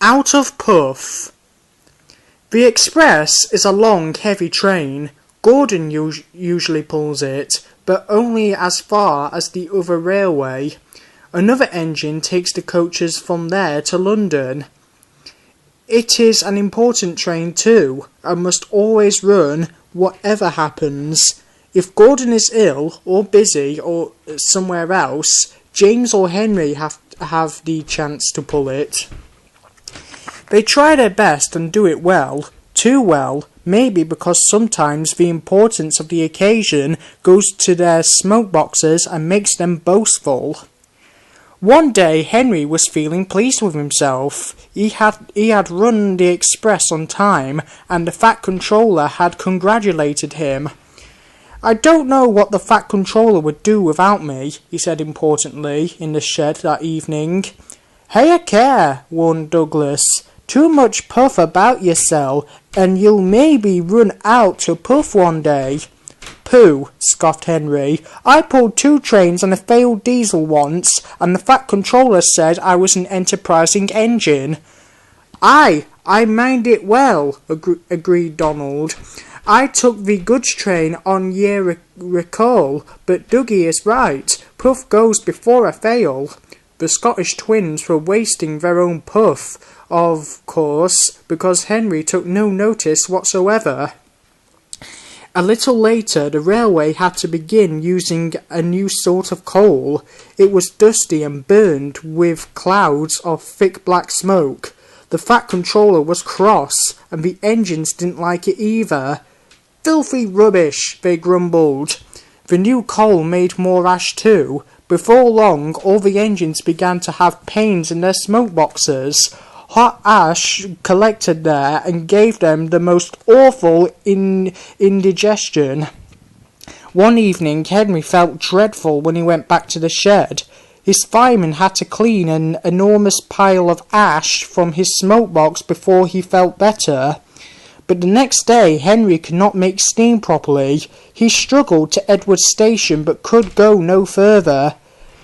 Out of puff. The express is a long, heavy train. Gordon usually pulls it, but only as far as the other railway. Another engine takes the coaches from there to London. It is an important train too, and must always run whatever happens. If Gordon is ill, or busy, or somewhere else, James or Henry have the chance to pull it. They try their best and do it well, too well, maybe because sometimes the importance of the occasion goes to their smoke boxes and makes them boastful. One day Henry was feeling pleased with himself. He had run the express on time, and the Fat Controller had congratulated him. "I don't know what the Fat Controller would do without me," he said importantly in the shed that evening. "Hey a care," warned Douglas. "Too much puff about yourself, and you'll maybe run out to puff one day." "Pooh," scoffed Henry. "I pulled 2 trains and a failed diesel once, and the Fat Controller said I was an enterprising engine." "I mind it well," agreed Donald. "I took the goods train on year recall, but Dougie is right. Puff goes before a fail." The Scottish twins were wasting their own puff, of course, because Henry took no notice whatsoever. A little later, the railway had to begin using a new sort of coal. It was dusty and burned with clouds of thick black smoke. The Fat Controller was cross, and the engines didn't like it either. "Filthy rubbish," they grumbled. The new coal made more ash too. Before long, all the engines began to have pains in their smoke boxes. Hot ash collected there and gave them the most awful indigestion. One evening Henry felt dreadful when he went back to the shed. His fireman had to clean an enormous pile of ash from his smoke box before he felt better. But the next day Henry could not make steam properly. He struggled to Edward's station but could go no further.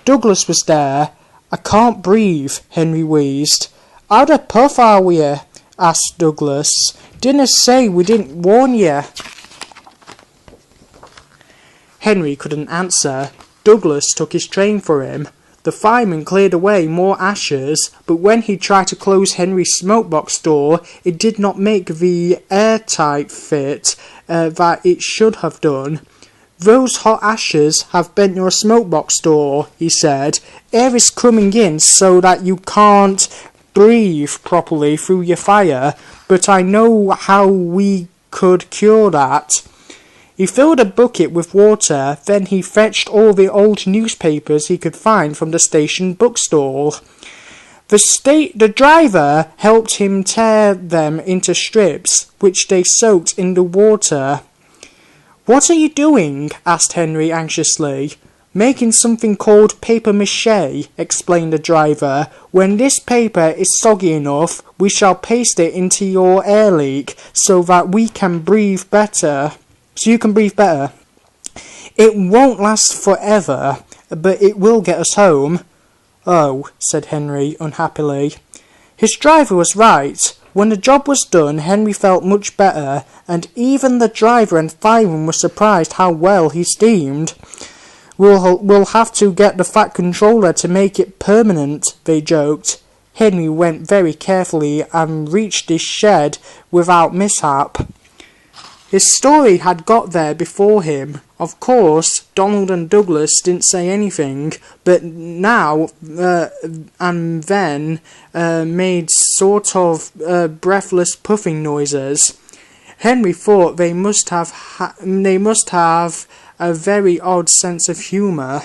Douglas was there. "I can't breathe," Henry wheezed. "How the puff are we?" asked Douglas. "Dinna say we didn't warn ye." Henry couldn't answer. Douglas took his train for him. The fireman cleared away more ashes, but when he tried to close Henry's smokebox door, it did not make the airtight fit that it should have done. "Those hot ashes have bent your smokebox door," he said. "Air is coming in so that you can't breathe properly through your fire, but I know how we could cure that." He filled a bucket with water, then he fetched all the old newspapers he could find from the station bookstall. The driver helped him tear them into strips, which they soaked in the water. "What are you doing?" asked Henry anxiously. "Making something called papier-mâché," explained the driver. "When this paper is soggy enough, we shall paste it into your air leak so that you can breathe better. It won't last forever, but it will get us home." "Oh," said Henry unhappily. His driver was right. When the job was done, Henry felt much better, and even the driver and fireman were surprised how well he steamed. We'll have to get the Fat Controller to make it permanent," they joked. Henry went very carefully and reached his shed without mishap. His story had got there before him. Of course, Donald and Douglas didn't say anything, but now and then made sort of breathless puffing noises. Henry thought they must have a very odd sense of humour.